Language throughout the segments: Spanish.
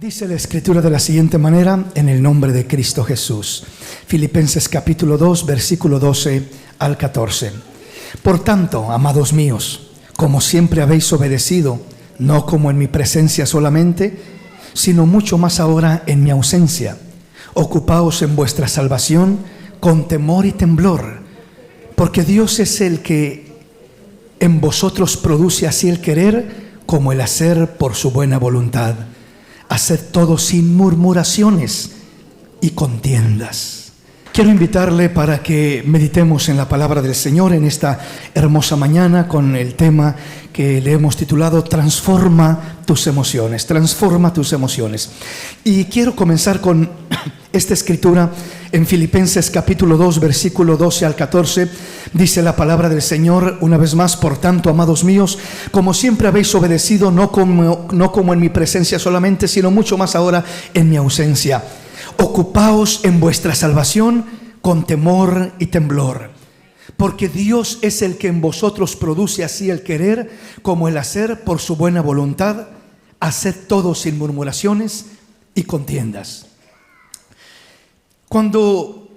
Dice la Escritura de la siguiente manera, en el nombre de Cristo Jesús. Filipenses capítulo 2, versículo 12 al 14. Por tanto, amados míos, como siempre habéis obedecido, no como en mi presencia solamente, sino mucho más ahora en mi ausencia, ocupaos en vuestra salvación con temor y temblor, porque Dios es el que en vosotros produce así el querer como el hacer por su buena voluntad. Haced todo sin murmuraciones y contiendas. Quiero invitarle para que meditemos en la palabra del Señor en esta hermosa mañana con el tema que le hemos titulado Transforma tus emociones. Transforma tus emociones. Y quiero comenzar con esta escritura en Filipenses capítulo 2, versículo 12 al 14. Dice la palabra del Señor una vez más: por tanto, amados míos, como siempre habéis obedecido, no como en mi presencia solamente, sino mucho más ahora en mi ausencia. Ocupaos en vuestra salvación con temor y temblor, porque Dios es el que en vosotros produce así el querer como el hacer por su buena voluntad. Haced todo sin murmuraciones y contiendas. Cuando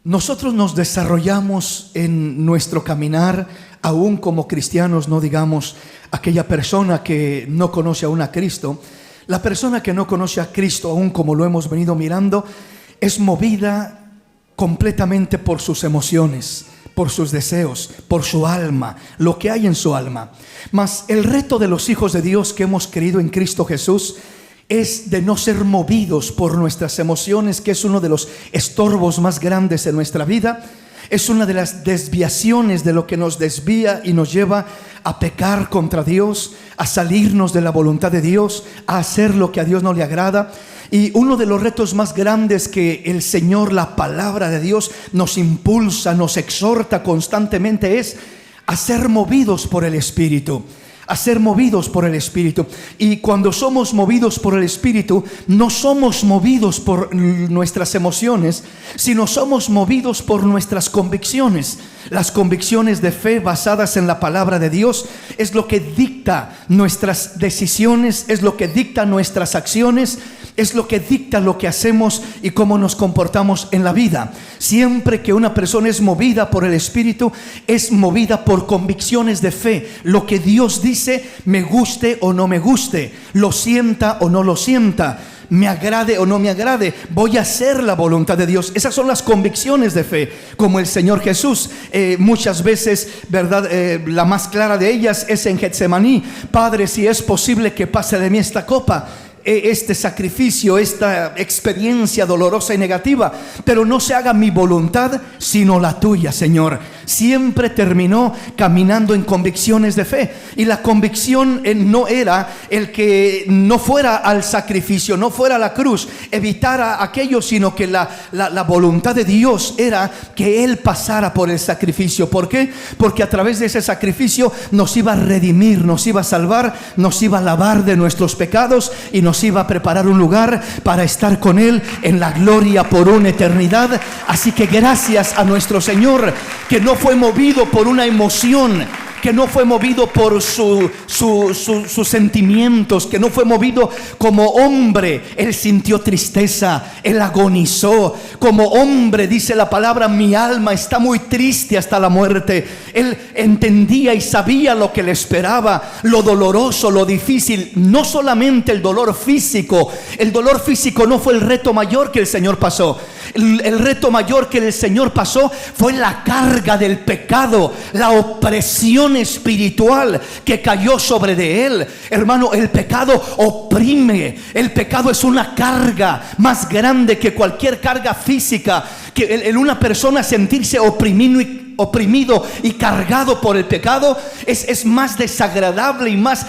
nosotros nos desarrollamos en nuestro caminar, aún como cristianos, no digamos aquella persona que no conoce aún a Cristo, la persona que no conoce a Cristo aún, como lo hemos venido mirando, es movida completamente por sus emociones, por sus deseos, por su alma, lo que hay en su alma. Mas el reto de los hijos de Dios que hemos creído en Cristo Jesús es de no ser movidos por nuestras emociones, que es uno de los estorbos más grandes en nuestra vida. Es una de las desviaciones de lo que nos desvía y nos lleva a pecar contra Dios, a salirnos de la voluntad de Dios, a hacer lo que a Dios no le agrada. Y uno de los retos más grandes que el Señor, la palabra de Dios, nos impulsa, nos exhorta constantemente es a ser movidos por el Espíritu. A ser movidos por el Espíritu. Y cuando somos movidos por el Espíritu, no somos movidos por nuestras emociones, sino somos movidos por nuestras convicciones. Las convicciones de fe basadas en la palabra de Dios es lo que dicta nuestras decisiones, es lo que dicta nuestras acciones, es lo que dicta lo que hacemos y cómo nos comportamos en la vida. Siempre que una persona es movida por el Espíritu, es movida por convicciones de fe. Lo que Dios dice, me guste o no me guste, lo sienta o no lo sienta, me agrade o no me agrade, voy a hacer la voluntad de Dios. Esas son las convicciones de fe, como el Señor Jesús. Muchas veces, ¿verdad? La más clara de ellas es en Getsemaní: Padre, si es posible que pase de mí esta copa, este sacrificio, esta experiencia dolorosa y negativa, pero no se haga mi voluntad sino la tuya, Señor. Siempre terminó caminando en convicciones de fe. Y la convicción no era el que no fuera al sacrificio, no fuera a la cruz, evitara aquello, sino que la voluntad de Dios era que Él pasara por el sacrificio. ¿Por qué? Porque a través de ese sacrificio nos iba a redimir, nos iba a salvar, nos iba a lavar de nuestros pecados y nos iba a preparar un lugar para estar con Él en la gloria por una eternidad. Así que gracias a nuestro Señor, que no fue movido por una emoción, que no fue movido por sus sentimientos, que no fue movido como hombre. Él sintió tristeza, Él agonizó. Como hombre, dice la palabra, mi alma está muy triste hasta la muerte. Él entendía y sabía lo que le esperaba, lo doloroso, lo difícil. No solamente el dolor físico no fue el reto mayor que el Señor pasó. El reto mayor que el Señor pasó fue la carga del pecado, la opresión espiritual que cayó sobre de Él. Hermano, el pecado oprime. El pecado es una carga más grande que cualquier carga física. Que en una persona sentirse oprimido y cargado por el pecado es más desagradable y más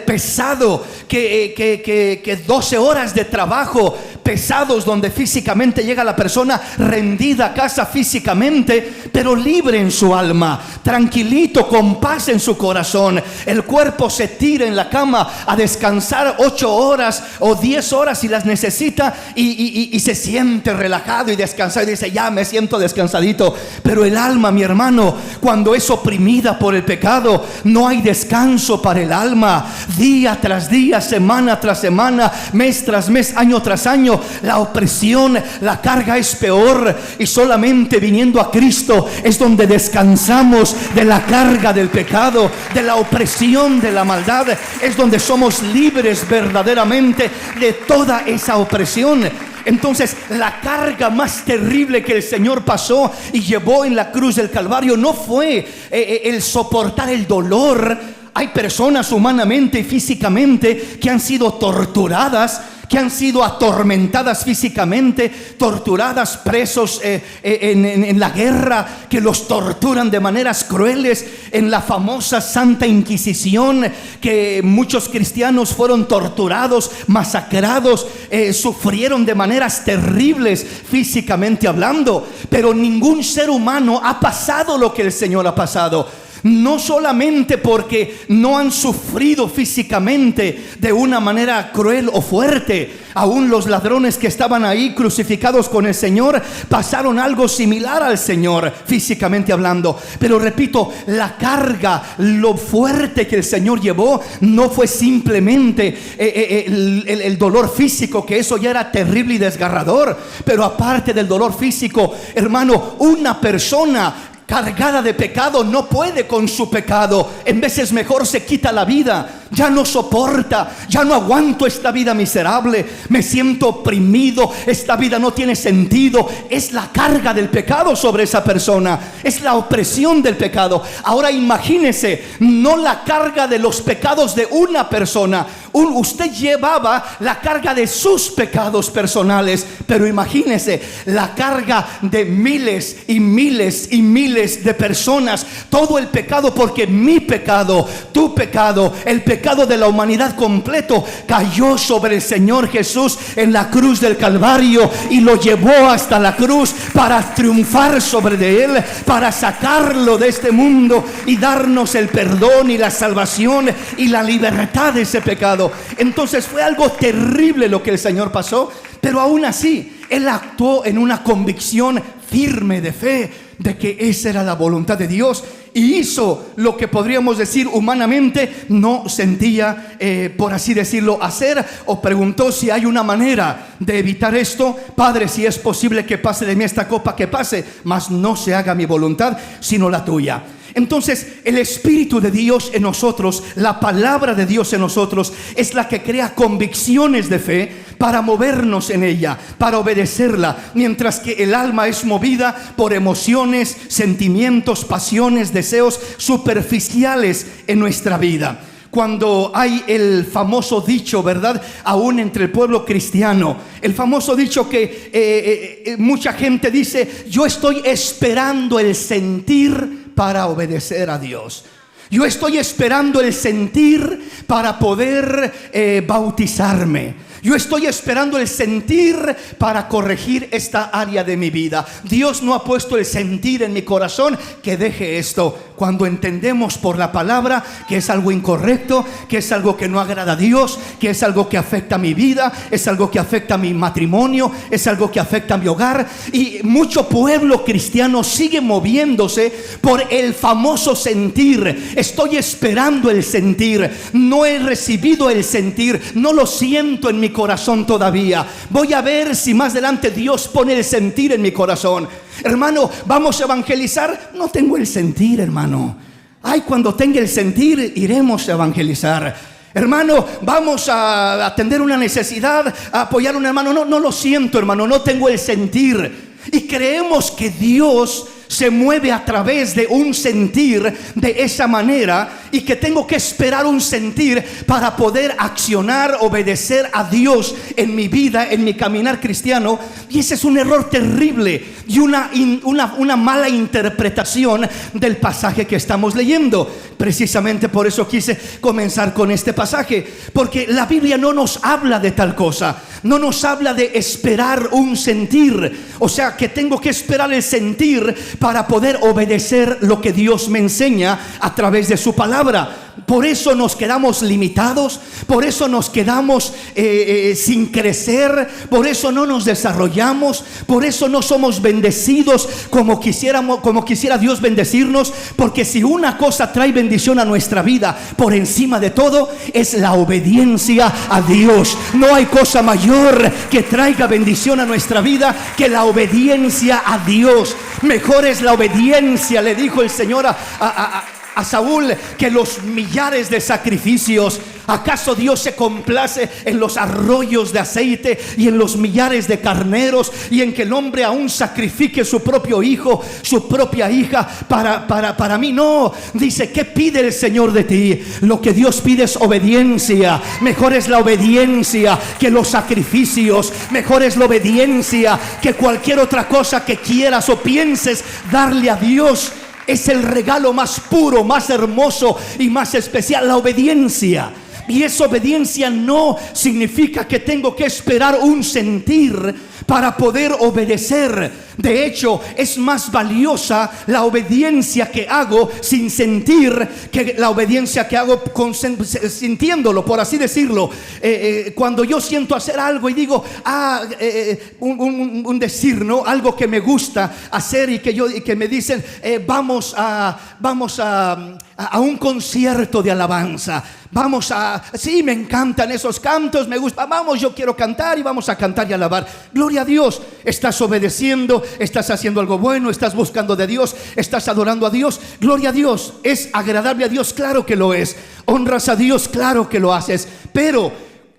pesado que 12 horas de trabajo pesados donde físicamente llega la persona rendida a casa físicamente, pero libre en su alma, tranquilito, con paz en su corazón. El cuerpo se tira en la cama a descansar 8 horas o 10 horas si las necesita, y se siente relajado y descansado y dice: ya me siento descansadito. Pero el alma, mi hermano, cuando es oprimida por el pecado, no hay descanso para el alma. Día tras día, semana tras semana, mes tras mes, año tras año, la opresión, la carga es peor, y solamente viniendo a Cristo es donde descansamos de la carga del pecado, de la opresión, de la maldad. Es donde somos libres verdaderamente de toda esa opresión. Entonces, la carga más terrible que el Señor pasó y llevó en la cruz del Calvario no fue el soportar el dolor. Hay personas humanamente y físicamente que han sido torturadas, que han sido atormentadas físicamente, torturadas, presos en la guerra, que los torturan de maneras crueles. En la famosa Santa Inquisición, que muchos cristianos fueron torturados, masacrados, sufrieron de maneras terribles físicamente hablando. Pero ningún ser humano ha pasado lo que el Señor ha pasado. No solamente porque no han sufrido físicamente de una manera cruel o fuerte. Aún los ladrones que estaban ahí crucificados con el Señor pasaron algo similar al Señor, físicamente hablando. Pero repito, la carga, lo fuerte que el Señor llevó, no fue simplemente el dolor físico, que eso ya era terrible y desgarrador. Pero aparte del dolor físico, hermano, una persona cargada de pecado no puede con su pecado. En veces mejor se quita la vida. Ya no soporta, ya no aguanto esta vida miserable, me siento oprimido, esta vida no tiene sentido. Es la carga del pecado sobre esa persona, es la opresión del pecado. Ahora imagínese, no la carga de los pecados de una persona. Usted llevaba la carga de sus pecados personales, pero imagínese la carga de miles y miles y miles de personas. Todo el pecado, porque mi pecado, tu pecado, el pecado de la humanidad completo cayó sobre el Señor Jesús en la cruz del Calvario, y lo llevó hasta la cruz para triunfar sobre de él, para sacarlo de este mundo y darnos el perdón y la salvación y la libertad de ese pecado. Entonces fue algo terrible lo que el Señor pasó, pero aún así Él actuó en una convicción firme de fe de que esa era la voluntad de Dios, y hizo lo que podríamos decir humanamente no sentía, por así decirlo, hacer, o preguntó si hay una manera de evitar esto. Padre, si es posible que pase de mí esta copa, que pase, mas no se haga mi voluntad sino la tuya. Entonces el Espíritu de Dios en nosotros, la palabra de Dios en nosotros, es la que crea convicciones de fe para movernos en ella, para obedecerla, mientras que el alma es movida por emociones, sentimientos, pasiones, deseos superficiales en nuestra vida. Cuando hay el famoso dicho, ¿verdad?, aún entre el pueblo cristiano, el famoso dicho que mucha gente dice: yo estoy esperando el sentir para obedecer a Dios. Yo estoy esperando el sentir para poder bautizarme. Yo estoy esperando el sentir para corregir esta área de mi vida. Dios no ha puesto el sentir en mi corazón que deje esto. Cuando entendemos por la palabra que es algo incorrecto, que es algo que no agrada a Dios, que es algo que afecta a mi vida, es algo que afecta a mi matrimonio, es algo que afecta a mi hogar. Y mucho pueblo cristiano sigue moviéndose por el famoso sentir. Estoy esperando el sentir. No he recibido el sentir. No lo siento en mi corazón todavía. Voy a ver si más adelante Dios pone el sentir en mi corazón. Hermano, vamos a evangelizar. No tengo el sentir, hermano. Ay, cuando tenga el sentir iremos a evangelizar. Hermano, vamos a atender una necesidad, a apoyar a un hermano. No lo siento, hermano, no tengo el sentir. Y creemos que Dios se mueve a través de un sentir de esa manera, y que tengo que esperar un sentir para poder accionar, obedecer a Dios en mi vida, en mi caminar cristiano. Y ese es un error terrible y una mala interpretación del pasaje que estamos leyendo. Precisamente por eso quise comenzar con este pasaje, porque la Biblia no nos habla de tal cosa, no nos habla de esperar un sentir, o sea que tengo que esperar el sentir para poder obedecer lo que Dios me enseña a través de su palabra. Por eso nos quedamos limitados, por eso nos quedamos sin crecer, por eso no nos desarrollamos, por eso no somos bendecidos como quisiera Dios bendecirnos. Porque si una cosa trae bendición a nuestra vida por encima de todo, es la obediencia a Dios. No hay cosa mayor que traiga bendición a nuestra vida que la obediencia a Dios. Mejor es la obediencia, le dijo el Señor a Saúl, que los millares de sacrificios. ¿Acaso Dios se complace en los arroyos de aceite y en los millares de carneros, y en que el hombre aún sacrifique su propio hijo, su propia hija para mí? No, dice, ¿qué pide el Señor de ti? Lo que Dios pide es obediencia. Mejor es la obediencia que los sacrificios. Mejor es la obediencia que cualquier otra cosa que quieras o pienses darle a Dios. Es el regalo más puro, más hermoso y más especial, la obediencia. Y esa obediencia no significa que tengo que esperar un sentir para poder obedecer. De hecho, es más valiosa la obediencia que hago sin sentir que la obediencia que hago sintiéndolo, por así decirlo. Cuando yo siento hacer algo y digo, un decir, ¿no? Algo que me gusta hacer y que me dicen, vamos a un concierto de alabanza. Sí, me encantan esos cantos, me gusta. Vamos, yo quiero cantar y vamos a cantar y alabar. Gloria a Dios, estás obedeciendo, estás haciendo algo bueno, estás buscando de Dios, estás adorando a Dios. Gloria a Dios, ¿es agradable a Dios? Claro que lo es. ¿Honras a Dios? Claro que lo haces. Pero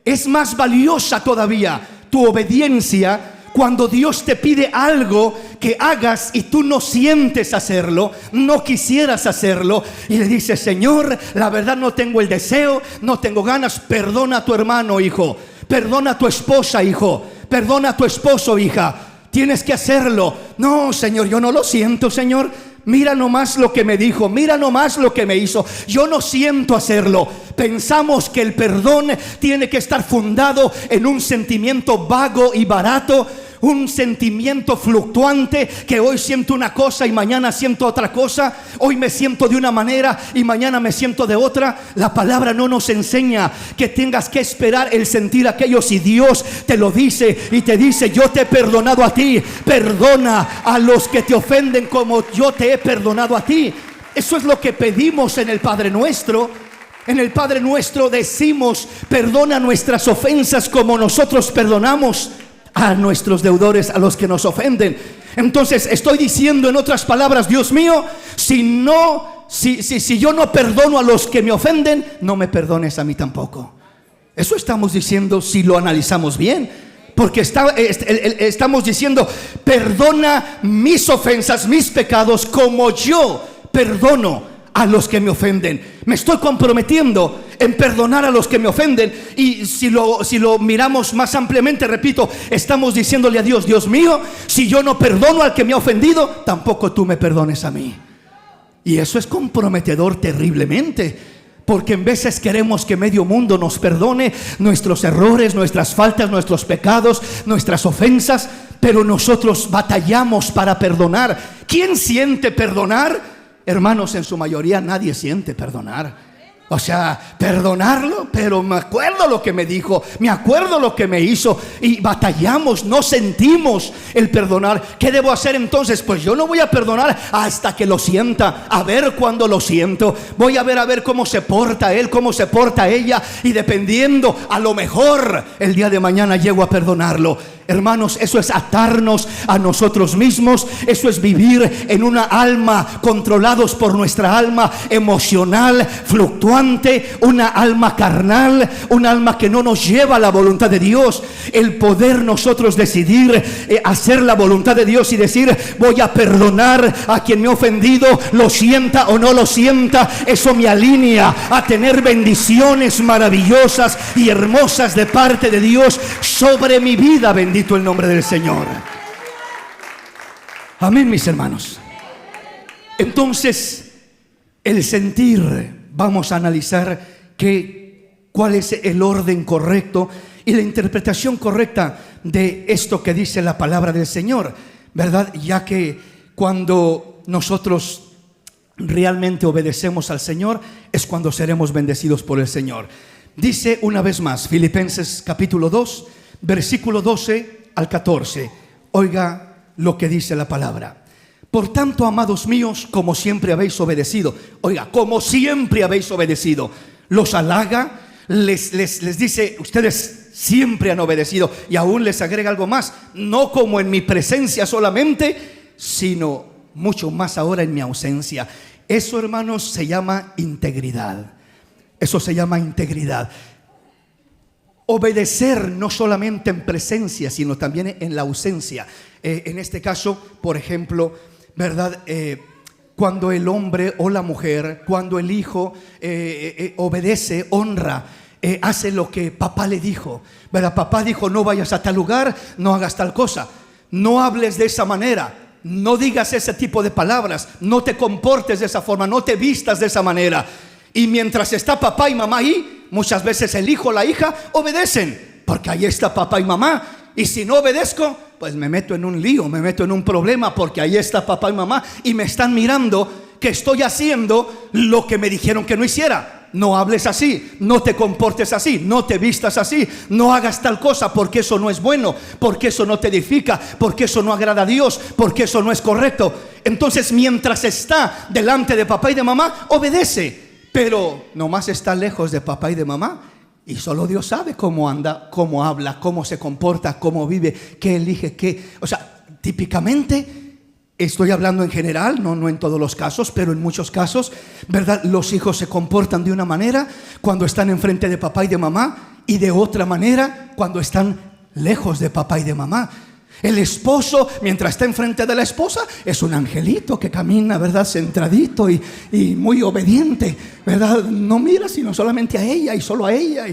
es más valiosa todavía tu obediencia cuando Dios te pide algo que hagas y tú no sientes hacerlo, no quisieras hacerlo, y le dices, Señor, la verdad no tengo el deseo, no tengo ganas. Perdona a tu hermano, hijo. Perdona a tu esposa, hijo. Perdona a tu esposo, hija. Tienes que hacerlo. No, Señor, yo no lo siento, Señor. Mira nomás lo que me dijo, mira nomás lo que me hizo. Yo no siento hacerlo. Pensamos que el perdón tiene que estar fundado en un sentimiento vago y barato, un sentimiento fluctuante, que hoy siento una cosa y mañana siento otra cosa. Hoy me siento de una manera y mañana me siento de otra. La palabra no nos enseña que tengas que esperar el sentir aquello. Si Dios te lo dice y te dice, yo te he perdonado a ti, perdona a los que te ofenden como yo te he perdonado a ti. Eso es lo que pedimos en el Padre Nuestro. En el Padre Nuestro decimos, perdona nuestras ofensas como nosotros perdonamos a nuestros deudores, a los que nos ofenden. Entonces estoy diciendo, en otras palabras, Dios mío, si yo no perdono a los que me ofenden, no me perdones a mí tampoco. Eso estamos diciendo si lo analizamos bien. Porque estamos diciendo, perdona mis ofensas, mis pecados, como yo perdono a los que me ofenden. Me estoy comprometiendo en perdonar a los que me ofenden. Y si lo miramos más ampliamente, repito, estamos diciéndole a Dios, Dios mío, si yo no perdono al que me ha ofendido, tampoco tú me perdones a mí. Y eso es comprometedor terriblemente, porque en veces queremos que medio mundo nos perdone nuestros errores, nuestras faltas, nuestros pecados, nuestras ofensas, pero nosotros batallamos para perdonar. ¿Quién siente perdonar? Hermanos, en su mayoría nadie siente perdonar. O sea, perdonarlo, pero me acuerdo lo que me dijo, me acuerdo lo que me hizo, y batallamos, no sentimos el perdonar. ¿Qué debo hacer entonces? Pues yo no voy a perdonar hasta que lo sienta, a ver cuándo lo siento. Voy a ver cómo se porta él, cómo se porta ella, y dependiendo, a lo mejor el día de mañana llego a perdonarlo. Hermanos, eso es atarnos a nosotros mismos. Eso es vivir en una alma, controlados por nuestra alma emocional, fluctuante, una alma carnal, una alma que no nos lleva a la voluntad de Dios. El poder nosotros decidir hacer la voluntad de Dios y decir: voy a perdonar a quien me ha ofendido, lo sienta o no lo sienta, eso me alinea a tener bendiciones maravillosas y hermosas de parte de Dios sobre mi vida. Bendito el nombre del Señor. Amén, mis hermanos. Entonces, el sentir, vamos a analizar cuál es el orden correcto y la interpretación correcta de esto que dice la palabra del Señor, ¿verdad? Ya que cuando nosotros realmente obedecemos al Señor, es cuando seremos bendecidos por el Señor. Dice una vez más, Filipenses capítulo 2, versículo 12 al 14. Oiga lo que dice la palabra. Por tanto, amados míos, como siempre habéis obedecido. Oiga, como siempre habéis obedecido. Los halaga, les dice: ustedes siempre han obedecido. Y aún les agrega algo más: no como en mi presencia solamente, sino mucho más ahora en mi ausencia. Eso, hermanos, se llama integridad. Eso se llama integridad. Obedecer no solamente en presencia, sino también en la ausencia. En este caso, por ejemplo, ¿verdad? Cuando el hombre o la mujer, cuando el hijo obedece, honra, hace lo que papá le dijo, ¿verdad? Papá dijo: no vayas a tal lugar, no hagas tal cosa, no hables de esa manera, no digas ese tipo de palabras, no te comportes de esa forma, no te vistas de esa manera. Y mientras está papá y mamá ahí, muchas veces el hijo o la hija obedecen, porque ahí está papá y mamá. Y si no obedezco, pues me meto en un lío, me meto en un problema, porque ahí está papá y mamá y me están mirando que estoy haciendo lo que me dijeron que no hiciera. No hables así, no te comportes así, no te vistas así, no hagas tal cosa, porque eso no es bueno, porque eso no te edifica, porque eso no agrada a Dios, porque eso no es correcto. Entonces, mientras está delante de papá y de mamá, obedece. Pero nomás está lejos de papá y de mamá, y solo Dios sabe cómo anda, cómo habla, cómo se comporta, cómo vive, qué elige, qué. O sea, típicamente, estoy hablando en general, no en todos los casos, pero en muchos casos, ¿verdad? Los hijos se comportan de una manera cuando están enfrente de papá y de mamá, y de otra manera cuando están lejos de papá y de mamá. El esposo, mientras está enfrente de la esposa, es un angelito que camina, ¿verdad? Centradito y muy obediente, ¿verdad? No mira sino solamente a ella y solo a ella.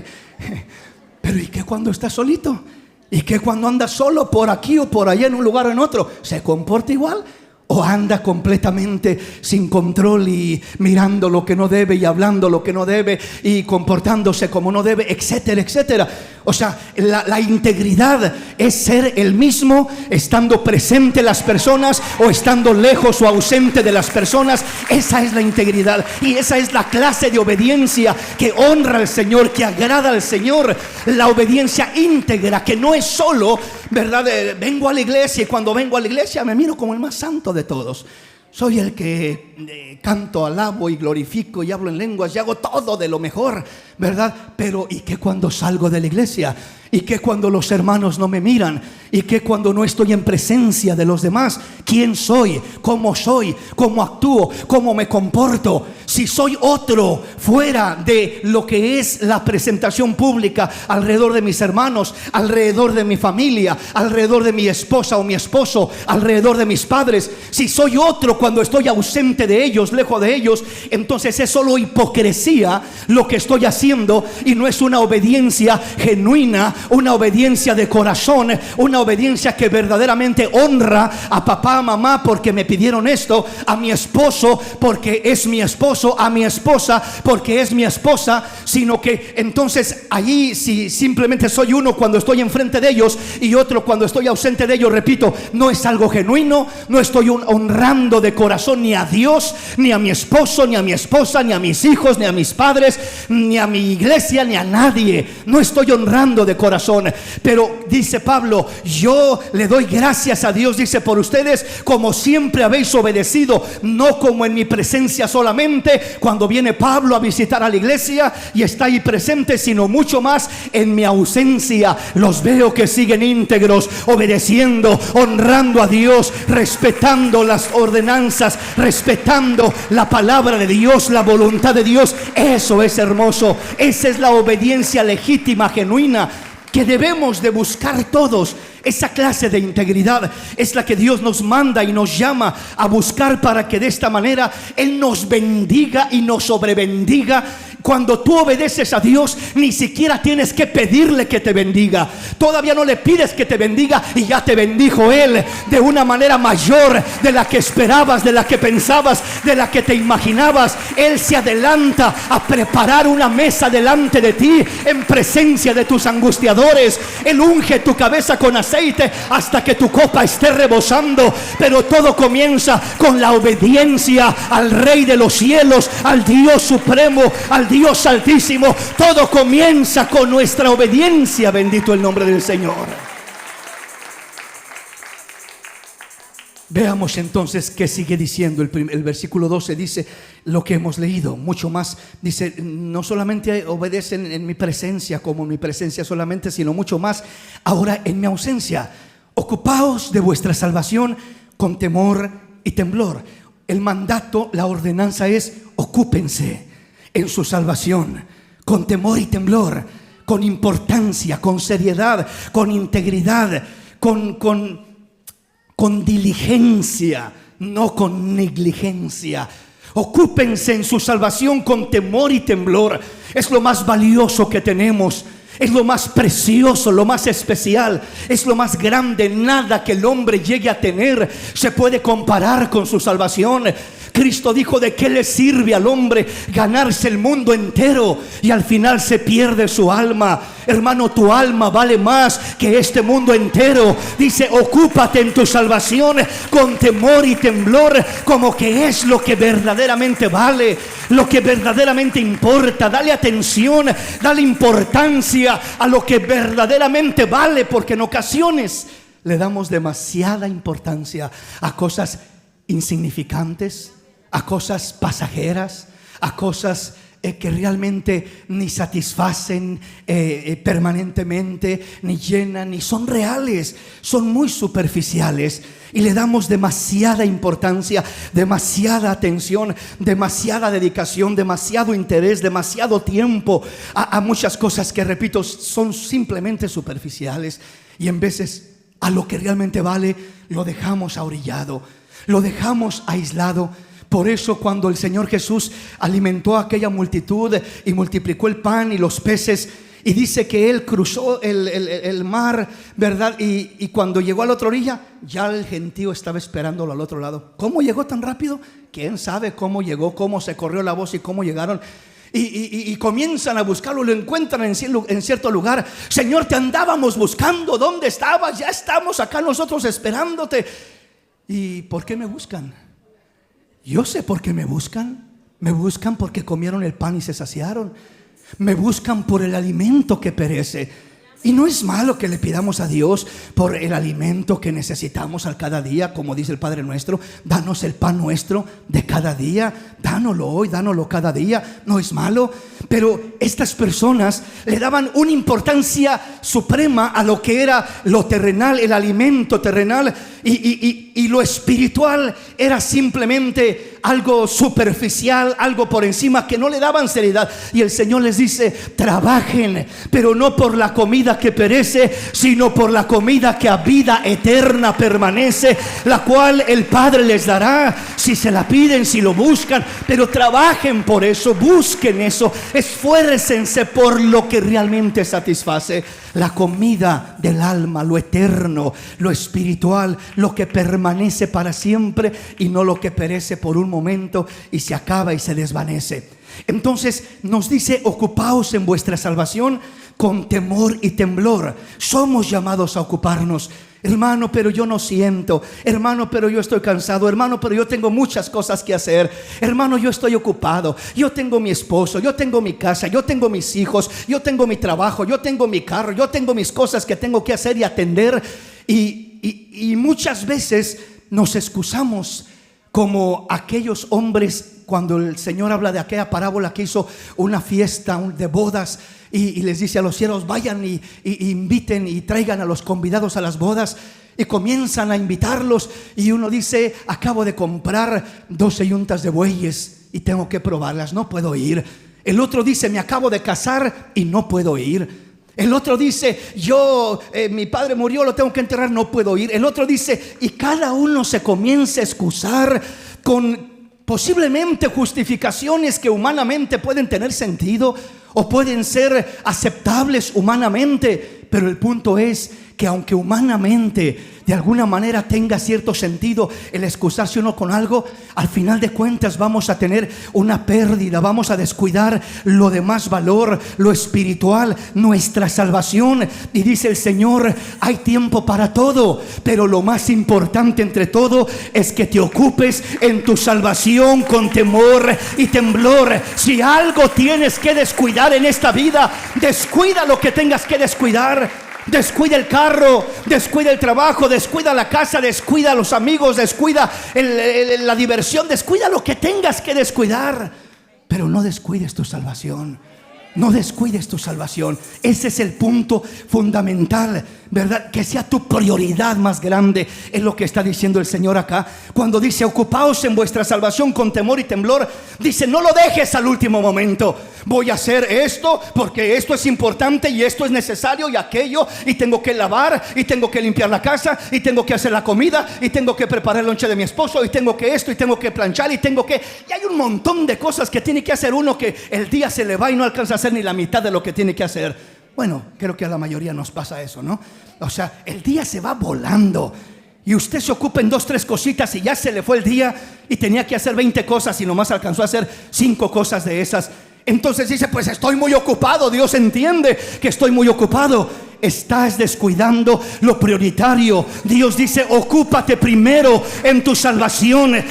Pero ¿y qué cuando está solito? ¿Y qué cuando anda solo por aquí o por allá en un lugar o en otro? ¿Se comporta igual? ¿O anda completamente sin control y mirando lo que no debe y hablando lo que no debe y comportándose como no debe, etcétera, etcétera? O sea, la integridad es ser el mismo estando presente las personas o estando lejos o ausente de las personas. Esa es la integridad y esa es la clase de obediencia que honra al Señor, que agrada al Señor. La obediencia íntegra, que no es solo, ¿verdad? Vengo a la iglesia y cuando vengo a la iglesia me miro como el más santo de todos. Soy el que canto, alabo y glorifico y hablo en lenguas y hago todo de lo mejor, ¿verdad? Pero ¿y qué cuando salgo de la iglesia? ¿Y qué cuando los hermanos no me miran? ¿Y qué cuando no estoy en presencia de los demás? ¿Quién soy? ¿Cómo actúo? ¿Cómo me comporto? Si soy otro fuera de lo que es la presentación pública alrededor de mis hermanos, alrededor de mi familia, alrededor de mi esposa o mi esposo, alrededor de mis padres, si soy otro cuando estoy ausente de ellos, lejos de ellos, entonces es solo hipocresía lo que estoy haciendo y no es una obediencia genuina, una obediencia de corazón, una obediencia que verdaderamente honra a papá, a mamá porque me pidieron esto, a mi esposo porque es mi esposo, a mi esposa porque es mi esposa, sino que entonces allí si simplemente soy uno cuando estoy enfrente de ellos y otro cuando estoy ausente de ellos, repito, no es algo genuino, no estoy honrando de corazón ni a Dios Dios, ni a mi esposo, ni a mi esposa, ni a mis hijos, ni a mis padres, ni a mi iglesia, ni a nadie. No estoy honrando de corazón. Pero dice Pablo, yo le doy gracias a Dios, dice, por ustedes, como siempre habéis obedecido, no como en mi presencia solamente, cuando viene Pablo a visitar a la iglesia y está ahí presente, sino mucho más en mi ausencia. Los veo que siguen íntegros, obedeciendo, honrando a Dios, respetando las ordenanzas, respetando la palabra de Dios, la voluntad de Dios. Eso es hermoso. Esa es la obediencia legítima, genuina, que debemos de buscar todos. Esa clase de integridad es la que Dios nos manda y nos llama a buscar, para que de esta manera Él nos bendiga y nos sobrebendiga. Cuando tú obedeces a Dios, ni siquiera tienes que pedirle que te bendiga. Todavía no le pides que te bendiga y ya te bendijo Él de una manera mayor de la que esperabas, de la que pensabas, de la que te imaginabas. Él se adelanta a preparar una mesa delante de ti en presencia de tus angustiadores. Él unge tu cabeza con aceite hasta que tu copa esté rebosando. Pero todo comienza con la obediencia al Rey de los cielos, al Dios supremo, al Dios altísimo. Todo comienza con nuestra obediencia. Bendito el nombre del Señor. Veamos entonces qué sigue diciendo el versículo 12. Dice lo que hemos leído, mucho más. Dice, no solamente obedecen en mi presencia, como en mi presencia solamente, sino mucho más ahora en mi ausencia. Ocupaos de vuestra salvación con temor y temblor. El mandato, la ordenanza es: ocúpense en su salvación con temor y temblor, con importancia, con seriedad, con integridad, con diligencia, no con negligencia. Ocúpense en su salvación con temor y temblor. Es lo más valioso que tenemos. Es lo más precioso, lo más especial, es lo más grande. Nada que el hombre llegue a tener se puede comparar con su salvación. Cristo dijo: ¿de qué le sirve al hombre ganarse el mundo entero y al final se pierde su alma? Hermano, tu alma vale más que este mundo entero. Dice: ocúpate en tu salvación con temor y temblor, como que es lo que verdaderamente vale, lo que verdaderamente importa. Dale atención, dale importancia a lo que verdaderamente vale, porque en ocasiones le damos demasiada importancia a cosas insignificantes, a cosas pasajeras, a cosas que realmente ni satisfacen permanentemente, ni llenan, ni son reales. Son muy superficiales y le damos demasiada importancia, demasiada atención, demasiada dedicación, demasiado interés, demasiado tiempo a muchas cosas que, repito, son simplemente superficiales. Y en veces a lo que realmente vale lo dejamos ahorillado, lo dejamos aislado. Por eso cuando el Señor Jesús alimentó a aquella multitud y multiplicó el pan y los peces, y dice que Él cruzó el mar, ¿verdad? Y cuando llegó a la otra orilla, ya el gentío estaba esperándolo al otro lado. ¿Cómo llegó tan rápido? ¿Quién sabe cómo llegó, cómo se corrió la voz y cómo llegaron? Y comienzan a buscarlo, lo encuentran en cierto lugar. Señor, te andábamos buscando, ¿dónde estabas? Ya estamos acá nosotros esperándote. ¿Y por qué me buscan? Yo sé por qué me buscan. Me buscan porque comieron el pan y se saciaron. Me buscan por el alimento que perece. Y no es malo que le pidamos a Dios por el alimento que necesitamos al cada día, como dice el Padre nuestro: danos el pan nuestro de cada día, dánoslo hoy, dánoslo cada día. No es malo. Pero estas personas le daban una importancia suprema a lo que era lo terrenal, el alimento terrenal, y lo espiritual era simplemente algo superficial, algo por encima, que no le daban seriedad. Y el Señor les dice: trabajen, pero no por la comida que perece, sino por la comida que a vida eterna permanece, la cual el Padre les dará si se la piden, si lo buscan. Pero trabajen por eso, busquen eso, esfuércense por lo que realmente satisface. La comida del alma, lo eterno, lo espiritual, lo que permanece para siempre, y no lo que perece por un momento y se acaba y se desvanece. Entonces nos dice: ocupaos en vuestra salvación con temor y temblor. Somos llamados a ocuparnos. Hermano, pero yo no siento. Hermano, pero yo estoy cansado. Hermano, pero yo tengo muchas cosas que hacer. Hermano, yo estoy ocupado. Yo tengo mi esposo, yo tengo mi casa, yo tengo mis hijos, yo tengo mi trabajo, yo tengo mi carro, yo tengo mis cosas que tengo que hacer y atender. Y muchas veces nos excusamos como aquellos hombres cuando el Señor habla de aquella parábola que hizo una fiesta de bodas y les dice a los siervos: vayan y inviten y traigan a los convidados a las bodas. Y comienzan a invitarlos y uno dice: acabo de comprar 12 yuntas de bueyes y tengo que probarlas, no puedo ir. El otro dice: me acabo de casar y no puedo ir. El otro dice: mi padre murió, lo tengo que enterrar, no puedo ir. El otro dice, y cada uno se comienza a excusar con posiblemente justificaciones que humanamente pueden tener sentido o pueden ser aceptables humanamente. Pero el punto es que aunque humanamente de alguna manera tenga cierto sentido el excusarse uno con algo, al final de cuentas vamos a tener una pérdida, vamos a descuidar lo de más valor, lo espiritual, nuestra salvación. Y dice el Señor: hay tiempo para todo, pero lo más importante entre todo es que te ocupes en tu salvación con temor y temblor. Si algo tienes que descuidar en esta vida, descuida lo que tengas que descuidar. Descuida el carro, descuida el trabajo, descuida la casa, descuida a los amigos, descuida la diversión, descuida lo que tengas que descuidar, pero no descuides tu salvación. No descuides tu salvación. Ese es el punto fundamental, ¿verdad? Que sea tu prioridad más grande. Es lo que está diciendo el Señor acá. Cuando dice: ocupaos en vuestra salvación con temor y temblor, dice: no lo dejes al último momento. Voy a hacer esto porque esto es importante y esto es necesario y aquello, y tengo que lavar y tengo que limpiar la casa y tengo que hacer la comida y tengo que preparar el lonche de mi esposo y tengo que esto y tengo que planchar y tengo que... Y hay un montón de cosas que tiene que hacer uno, que el día se le va y no alcanza a hacer ni la mitad de lo que tiene que hacer. Bueno, creo que a la mayoría nos pasa eso, ¿no? O sea, el día se va volando y usted se ocupa en 2, 3 cositas y ya se le fue el día y tenía que hacer 20 cosas y nomás alcanzó a hacer 5 cosas de esas. Entonces dice: pues estoy muy ocupado. Dios entiende que estoy muy ocupado. Estás descuidando lo prioritario. Dios dice: ocúpate primero en tu salvación.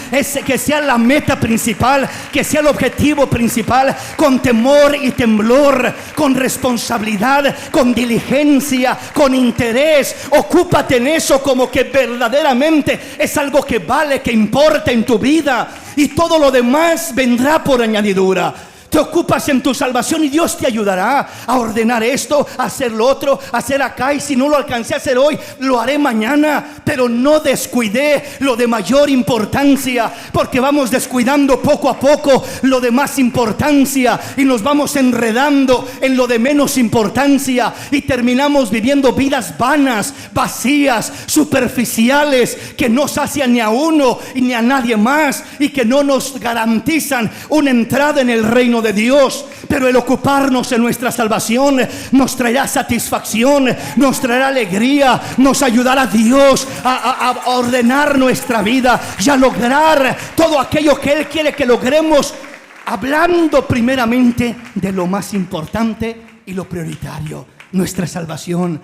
Que sea la meta principal, que sea el objetivo principal, con temor y temblor, con responsabilidad, con diligencia, con interés. Ocúpate en eso como que verdaderamente es algo que vale, que importa en tu vida, y todo lo demás vendrá por añadidura. Te ocupas en tu salvación y Dios te ayudará a ordenar esto, a hacer lo otro, a hacer acá. Y si no lo alcancé a hacer hoy, lo haré mañana. Pero no descuidé lo de mayor importancia, porque vamos descuidando poco a poco lo de más importancia y nos vamos enredando en lo de menos importancia y terminamos viviendo vidas vanas, vacías, superficiales, que no sacian ni a uno y ni a nadie más y que no nos garantizan una entrada en el reino de Dios. Pero el ocuparnos en nuestra salvación nos traerá satisfacción, nos traerá alegría, nos ayudará a Dios a ordenar nuestra vida y a lograr todo aquello que Él quiere que logremos, hablando primeramente de lo más importante y lo prioritario: nuestra salvación,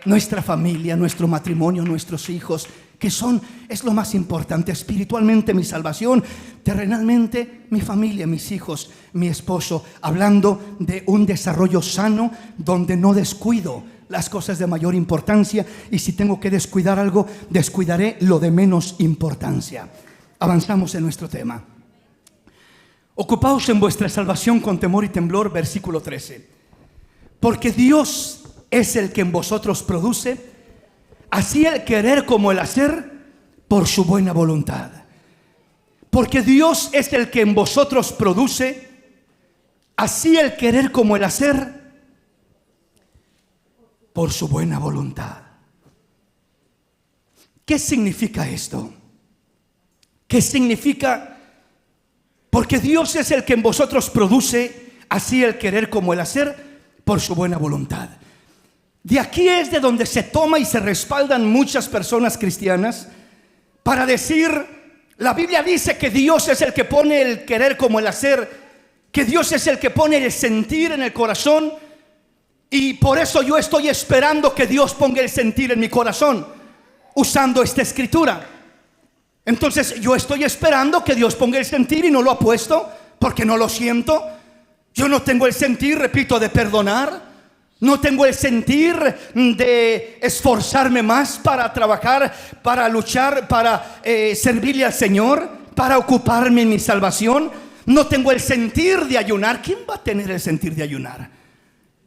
nuestra familia, nuestro matrimonio, nuestros hijos, que es lo más importante. Espiritualmente mi salvación, terrenalmente mi familia, mis hijos, mi esposo, hablando de un desarrollo sano donde no descuido las cosas de mayor importancia, y si tengo que descuidar algo, descuidaré lo de menos importancia. Avanzamos en nuestro tema. Ocupaos en vuestra salvación con temor y temblor, versículo 13. Porque Dios es el que en vosotros produce así el querer como el hacer por su buena voluntad. Porque Dios es el que en vosotros produce así el querer como el hacer por su buena voluntad. ¿Qué significa esto? ¿Qué significa? Porque Dios es el que en vosotros produce así el querer como el hacer por su buena voluntad. De aquí es de donde se toma y se respaldan muchas personas cristianas para decir: la Biblia dice que Dios es el que pone el querer como el hacer, que Dios es el que pone el sentir en el corazón, y por eso yo estoy esperando que Dios ponga el sentir en mi corazón usando esta escritura. Entonces yo estoy esperando que Dios ponga el sentir y no lo ha puesto porque no lo siento. Yo no tengo el sentir, repito, de perdonar. No tengo el sentir de esforzarme más para trabajar, para luchar, para servirle al Señor, para ocuparme en mi salvación. No tengo el sentir de ayunar. ¿Quién va a tener el sentir de ayunar?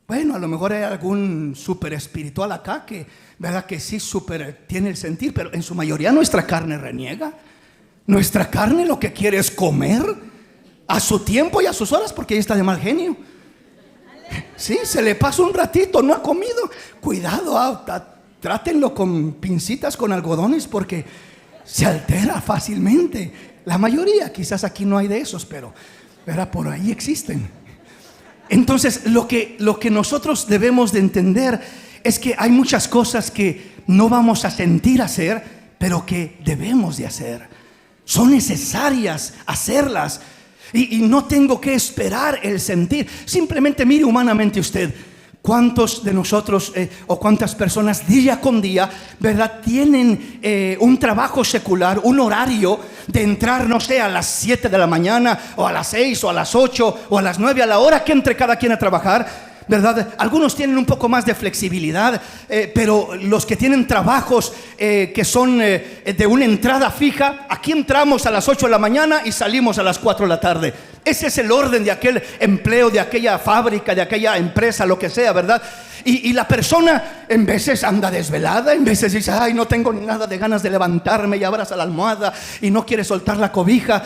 Bueno, a lo mejor hay algún súper espiritual acá que, ¿verdad? Que sí súper tiene el sentir, pero en su mayoría nuestra carne reniega. Nuestra carne lo que quiere es comer a su tiempo y a sus horas, porque ella está de mal genio. Sí, se le pasa un ratito, no ha comido. Cuidado, trátenlo con pincitas, con algodones, porque se altera fácilmente. La mayoría, quizás aquí no hay de esos, pero ¿verdad? Por ahí existen. Entonces lo que nosotros debemos de entender es que hay muchas cosas que no vamos a sentir hacer, pero que debemos de hacer. Son necesarias hacerlas, y no tengo que esperar el sentir. Simplemente mire humanamente usted, ¿cuántos de nosotros o cuántas personas día con día, ¿verdad? Tienen un trabajo secular, un horario de entrar, no sé, a las 7 de la mañana o a las 6 o a las 8 o a las 9, a la hora que entre cada quien a trabajar, ¿verdad? Algunos tienen un poco más de flexibilidad, pero los que tienen trabajos que son de una entrada fija, aquí entramos a las 8 de la mañana y salimos a las 4 de la tarde. Ese es el orden de aquel empleo, de aquella fábrica, de aquella empresa, lo que sea, ¿verdad? Y la persona en veces anda desvelada, en veces dice, ay, no tengo nada de ganas de levantarme, y abraza la almohada y no quiere soltar la cobija,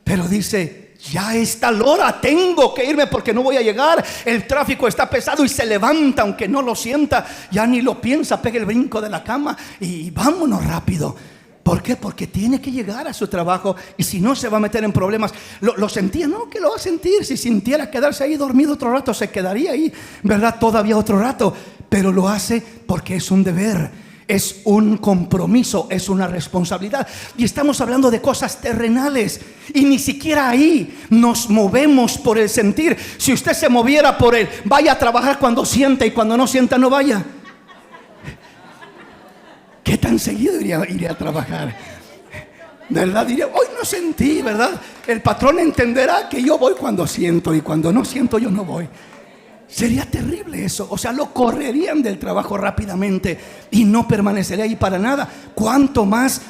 pero dice, ya es tal hora, tengo que irme porque no voy a llegar, el tráfico está pesado, y se levanta aunque no lo sienta, ya ni lo piensa, pega el brinco de la cama y vámonos rápido. ¿Por qué? Porque tiene que llegar a su trabajo, y si no se va a meter en problemas. Lo sentía, no, que lo va a sentir. Si sintiera quedarse ahí dormido otro rato, se quedaría ahí, ¿verdad? Todavía otro rato, pero lo hace porque es un deber, es un compromiso, es una responsabilidad. Y estamos hablando de cosas terrenales, y ni siquiera ahí nos movemos por el sentir. Si usted se moviera por el vaya a trabajar cuando sienta, y cuando no sienta no vaya, ¿qué tan seguido iría a trabajar? ¿Verdad? Diría, hoy no sentí, ¿verdad? El patrón entenderá que yo voy cuando siento, y cuando no siento yo no voy. Sería terrible eso. O sea, lo correrían del trabajo rápidamente y no permanecería ahí para nada. ¿Cuánto más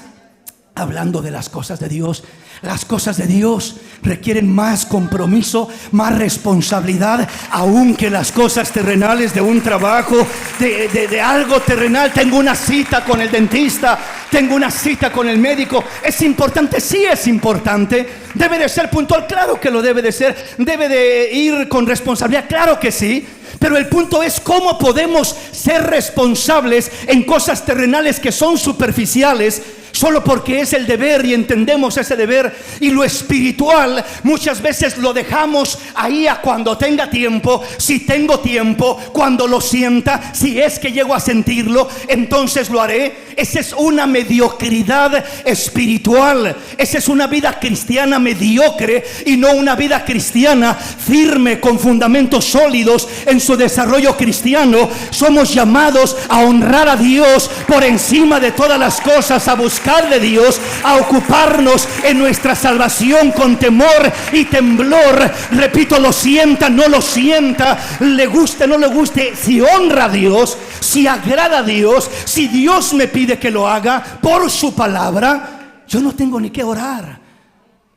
hablando de las cosas de Dios? Las cosas de Dios requieren más compromiso, más responsabilidad, aún que las cosas terrenales de un trabajo, de algo terrenal. Tengo una cita con el dentista, tengo una cita con el médico. ¿Es importante? Sí, es importante. ¿Debe de ser puntual? Claro que lo debe de ser. ¿Debe de ir con responsabilidad? Claro que sí. Pero el punto es cómo podemos ser responsables en cosas terrenales que son superficiales, solo porque es el deber y entendemos ese deber. Y lo espiritual muchas veces lo dejamos ahí a cuando tenga tiempo. Si tengo tiempo, cuando lo sienta, si es que llego a sentirlo, entonces lo haré. Esa es una mediocridad espiritual. Esa es una vida cristiana mediocre, y no una vida cristiana firme, con fundamentos sólidos en su desarrollo cristiano. Somos llamados a honrar a Dios por encima de todas las cosas, a buscar de Dios, a ocuparnos en nuestra salvación con temor y temblor. Repito, lo sienta, no lo sienta, le guste, no le guste, si honra a Dios, si agrada a Dios, si Dios me pide que lo haga por su palabra, yo no tengo ni que orar.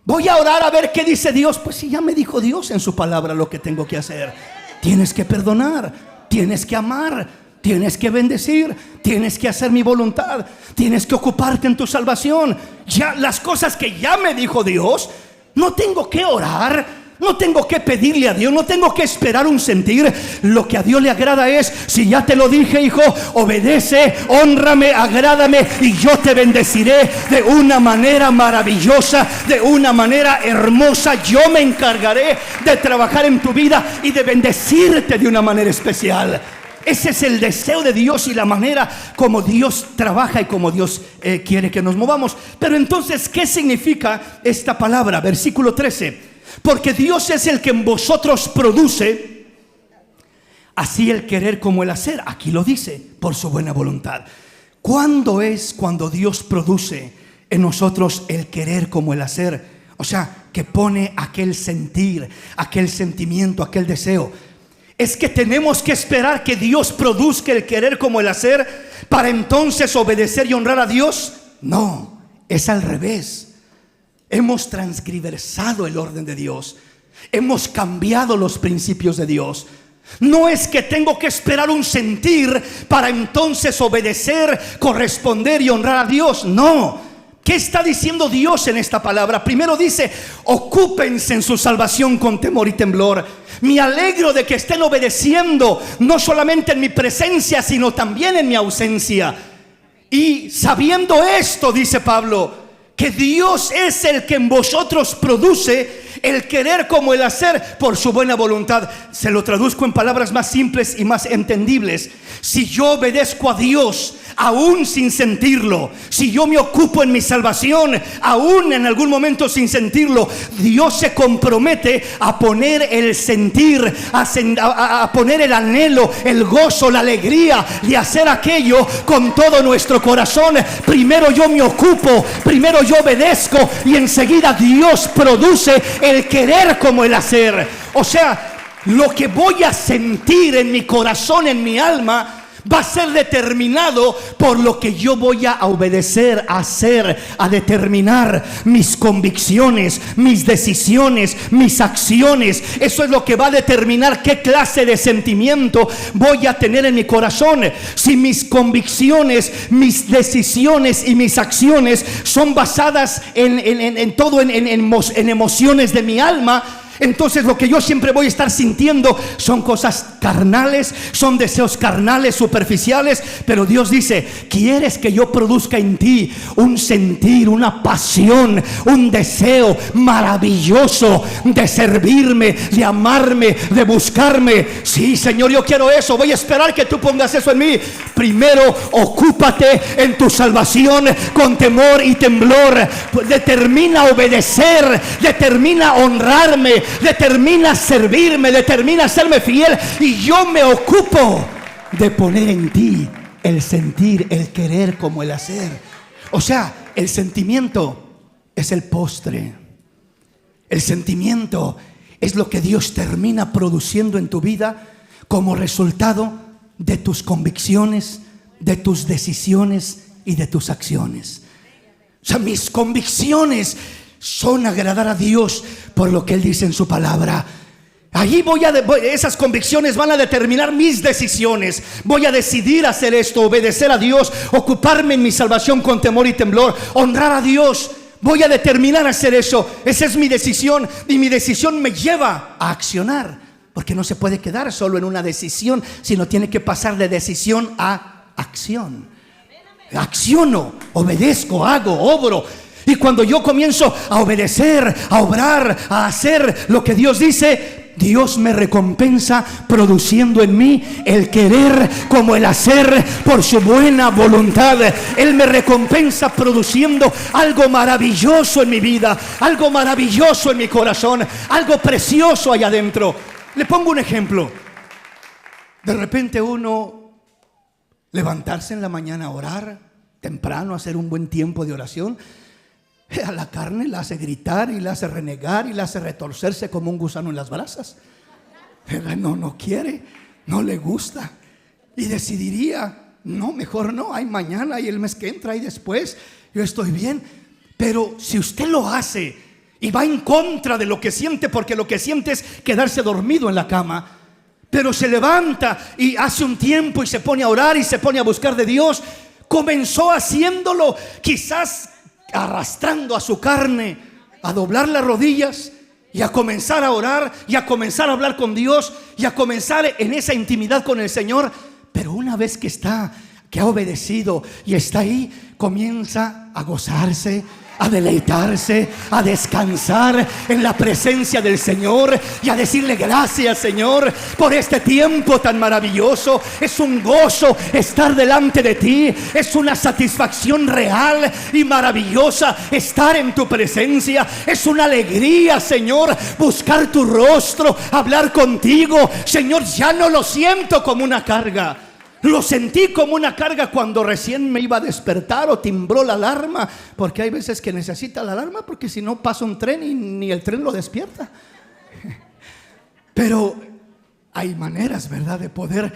Voy a orar a ver qué dice Dios. Pues si ya me dijo Dios en su palabra lo que tengo que hacer. Tienes que perdonar, tienes que amar, tienes que bendecir, tienes que hacer mi voluntad, tienes que ocuparte en tu salvación. Ya las cosas que ya me dijo Dios, no tengo que orar, no tengo que pedirle a Dios, no tengo que esperar un sentir. Lo que a Dios le agrada es, si ya te lo dije, hijo, obedece, hónrame, agrádame, y yo te bendeciré de una manera maravillosa, de una manera hermosa. Yo me encargaré de trabajar en tu vida y de bendecirte de una manera especial. Ese es el deseo de Dios y la manera como Dios trabaja y como Dios quiere que nos movamos. Pero entonces, ¿qué significa esta palabra? Versículo 13. Porque Dios es el que en vosotros produce así el querer como el hacer. Aquí lo dice, por su buena voluntad. ¿Cuándo es cuando Dios produce en nosotros el querer como el hacer? O sea, que pone aquel sentir, aquel sentimiento, aquel deseo. ¿Es que tenemos que esperar que Dios produzca el querer como el hacer para entonces obedecer y honrar a Dios? No, es al revés. Hemos transgresado el orden de Dios. Hemos cambiado los principios de Dios. No es que tengo que esperar un sentir para entonces obedecer, corresponder y honrar a Dios. No. ¿Qué está diciendo Dios en esta palabra? Primero dice: ocúpense en su salvación con temor y temblor. Me alegro de que estén obedeciendo, no solamente en mi presencia, sino también en mi ausencia. Y sabiendo esto, dice Pablo, que Dios es el que en vosotros produce el querer como el hacer por su buena voluntad. Se lo traduzco en palabras más simples y más entendibles. Si yo obedezco a Dios aún sin sentirlo, si yo me ocupo en mi salvación aún en algún momento sin sentirlo, Dios se compromete a poner el sentir, a poner el anhelo, el gozo, la alegría de hacer aquello con todo nuestro corazón. Primero yo me ocupo, primero yo obedezco, y enseguida Dios produce el querer como el hacer. O sea, lo que voy a sentir en mi corazón, en mi alma, va a ser determinado por lo que yo voy a obedecer, a hacer, a determinar mis convicciones, mis decisiones, mis acciones. Eso es lo que va a determinar qué clase de sentimiento voy a tener en mi corazón. Si mis convicciones, mis decisiones y mis acciones son basadas en emociones de mi alma, entonces lo que yo siempre voy a estar sintiendo son cosas carnales, son deseos carnales, superficiales. Pero Dios dice: ¿quieres que yo produzca en ti un sentir, una pasión, un deseo maravilloso de servirme, de amarme, de buscarme? Sí, Señor, yo quiero eso. Voy a esperar que tú pongas eso en mí. Primero, ocúpate en tu salvación con temor y temblor. Determina obedecer, determina honrarme, determina servirme, determina serme fiel, y yo me ocupo de poner en ti el sentir, el querer como el hacer. O sea, el sentimiento es el postre. El sentimiento es lo que Dios termina produciendo en tu vida como resultado de tus convicciones, de tus decisiones y de tus acciones. O sea, mis convicciones son agradar a Dios por lo que Él dice en su palabra. Allí esas convicciones van a determinar mis decisiones. Voy a decidir hacer esto, obedecer a Dios, ocuparme en mi salvación con temor y temblor, honrar a Dios. Voy a determinar hacer eso. Esa es mi decisión, y mi decisión me lleva a accionar, porque no se puede quedar solo en una decisión, sino tiene que pasar de decisión a acción. Acciono, obedezco, hago, obro. Y cuando yo comienzo a obedecer, a obrar, a hacer lo que Dios dice, Dios me recompensa produciendo en mí el querer como el hacer por su buena voluntad. Él me recompensa produciendo algo maravilloso en mi vida, algo maravilloso en mi corazón, algo precioso allá adentro. Le pongo un ejemplo. De repente uno levantarse en la mañana a orar temprano, hacer un buen tiempo de oración, a la carne la hace gritar y la hace renegar y la hace retorcerse como un gusano en las brasas. No quiere, no le gusta, y decidiría: no, mejor no, hay mañana, y el mes que entra, y después yo estoy bien. Pero si usted lo hace y va en contra de lo que siente, porque lo que siente es quedarse dormido en la cama, pero se levanta y hace un tiempo y se pone a orar y se pone a buscar de Dios, comenzó haciéndolo quizás arrastrando a su carne a doblar las rodillas y a comenzar a orar y a comenzar a hablar con Dios y a comenzar en esa intimidad con el Señor. Pero una vez que ha obedecido y está ahí, comienza a gozarse, a deleitarse, a descansar en la presencia del Señor y a decirle gracias, Señor, por este tiempo tan maravilloso. Es un gozo estar delante de ti, es una satisfacción real y maravillosa estar en tu presencia. Es una alegría, Señor, buscar tu rostro, hablar contigo. Señor, ya no lo siento como una carga. Lo sentí como una carga cuando recién me iba a despertar o timbró la alarma, porque hay veces que necesita la alarma porque si no pasa un tren y ni el tren lo despierta. Pero hay maneras, ¿verdad?, de poder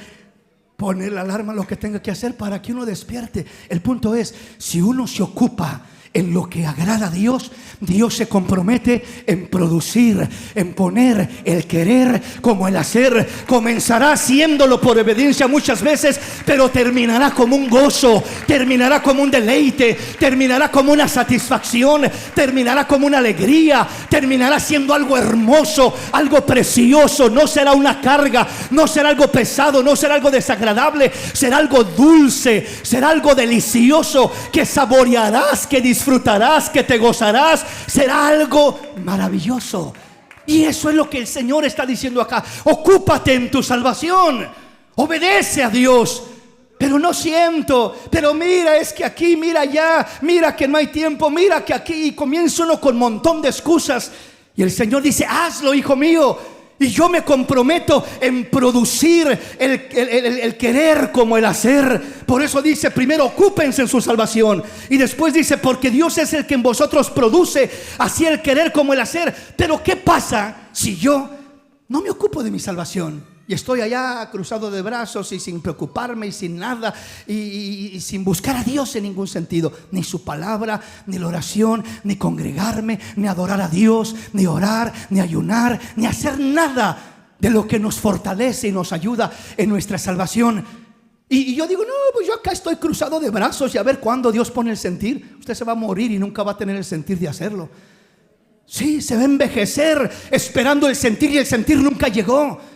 poner la alarma, lo que tenga que hacer para que uno despierte. El punto es, si uno se ocupa en lo que agrada a Dios, Dios se compromete en producir, en poner el querer como el hacer. Comenzará haciéndolo por obediencia muchas veces, pero terminará como un gozo, terminará como un deleite, terminará como una satisfacción, terminará como una alegría, terminará siendo algo hermoso, algo precioso. No será una carga, no será algo pesado, no será algo desagradable, será algo dulce, será algo delicioso que saborearás, que disfrutarás, que te gozarás. Será algo maravilloso. Y eso es lo que el Señor está diciendo acá. Ocúpate en tu salvación, obedece a Dios. Pero no siento, pero mira, es que aquí, mira allá, mira que no hay tiempo, mira que aquí. Y comienza uno con un montón de excusas. Y el Señor dice: hazlo, hijo mío. Y yo me comprometo en producir el querer como el hacer. Por eso dice, primero ocúpense en su salvación. Y después dice, porque Dios es el que en vosotros produce así el querer como el hacer. Pero ¿qué pasa si yo no me ocupo de mi salvación? Y estoy allá cruzado de brazos y sin preocuparme y sin nada y sin buscar a Dios en ningún sentido. Ni su palabra, ni la oración, ni congregarme, ni adorar a Dios, ni orar, ni ayunar, ni hacer nada de lo que nos fortalece y nos ayuda en nuestra salvación. Y yo digo, no, pues yo acá estoy cruzado de brazos y a ver cuándo Dios pone el sentir. Usted se va a morir y nunca va a tener el sentir de hacerlo. Sí, se va a envejecer esperando el sentir y el sentir nunca llegó.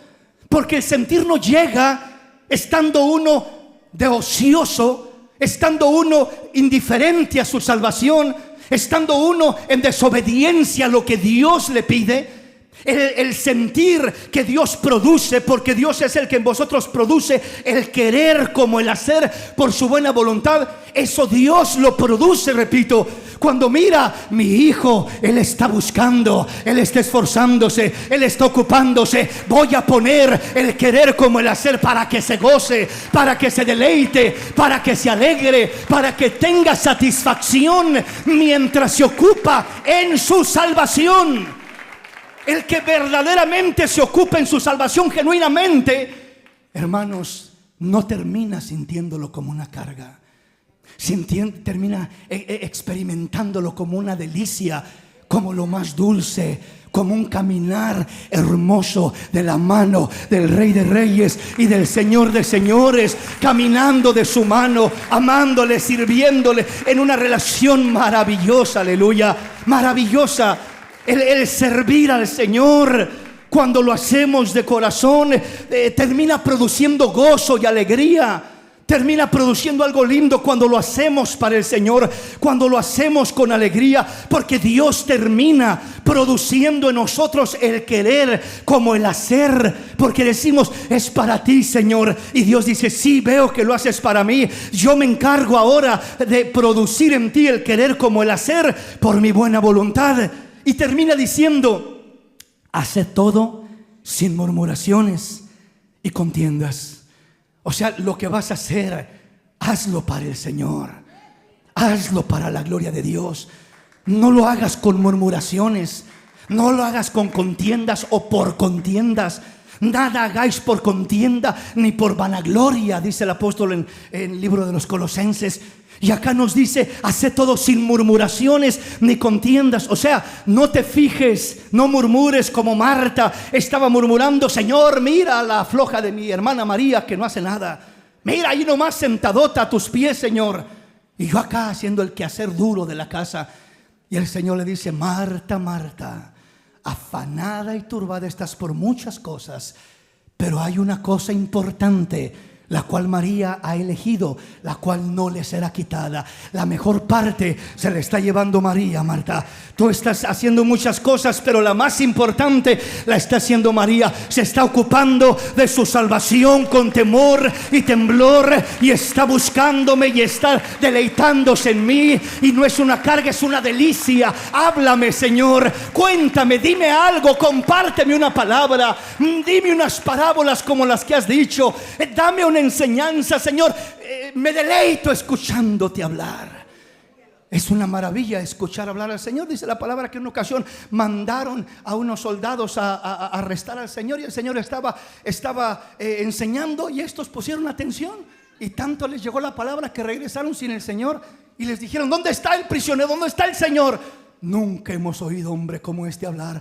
Porque el sentir no llega estando uno de ocioso, estando uno indiferente a su salvación, estando uno en desobediencia a lo que Dios le pide. El sentir que Dios produce, porque Dios es el que en vosotros produce el querer como el hacer por su buena voluntad. Eso Dios lo produce, repito. Cuando mira, mi hijo, él está buscando, él está esforzándose, él está ocupándose. Voy a poner el querer como el hacer para que se goce, para que se deleite, para que se alegre, para que tenga satisfacción mientras se ocupa en su salvación. El que verdaderamente se ocupa en su salvación genuinamente, hermanos, no termina sintiéndolo como una carga. Termina experimentándolo como una delicia, como lo más dulce, como un caminar hermoso de la mano del Rey de Reyes y del Señor de Señores, caminando de su mano, amándole, sirviéndole en una relación maravillosa, aleluya, maravillosa. El servir al Señor, cuando lo hacemos de corazón, termina produciendo gozo y alegría. Termina produciendo algo lindo cuando lo hacemos para el Señor, cuando lo hacemos con alegría, porque Dios termina produciendo en nosotros el querer como el hacer, porque decimos, es para ti, Señor. Y Dios dice, sí, veo que lo haces para mí. Yo me encargo ahora de producir en ti el querer como el hacer por mi buena voluntad. Y termina diciendo, haced todo sin murmuraciones y contiendas. O sea, lo que vas a hacer, hazlo para el Señor. Hazlo para la gloria de Dios. No lo hagas con murmuraciones. No lo hagas con contiendas o por contiendas. Nada hagáis por contienda ni por vanagloria, dice el apóstol en el libro de los Colosenses. Y acá nos dice, haced todo sin murmuraciones ni contiendas. O sea, no te fijes, no murmures como Marta estaba murmurando. Señor, mira la floja de mi hermana María que no hace nada. Mira ahí nomás sentadota a tus pies, Señor. Y yo acá haciendo el quehacer duro de la casa. Y el Señor le dice, Marta, Marta, afanada y turbada estás por muchas cosas, pero hay una cosa importante. la cual María ha elegido, la cual no le será quitada. La mejor parte se le está llevando María, Marta. Tú estás haciendo muchas cosas, pero la más importante la está haciendo María. Se está ocupando de su salvación con temor y temblor, y está buscándome y está deleitándose en mí. Y no es una carga, es una delicia. Háblame, Señor, cuéntame, dime algo, compárteme una palabra, dime unas parábolas como las que has dicho, dame una enseñanza, Señor. Me deleito escuchándote hablar. Es una maravilla escuchar hablar al Señor. Dice la palabra que en una ocasión mandaron a unos soldados a arrestar al Señor, y el Señor estaba enseñando, y estos pusieron atención, y tanto les llegó la palabra que regresaron sin el Señor y les dijeron: ¿dónde está el prisionero? ¿Dónde está el Señor? Nunca hemos oído hombre como este hablar.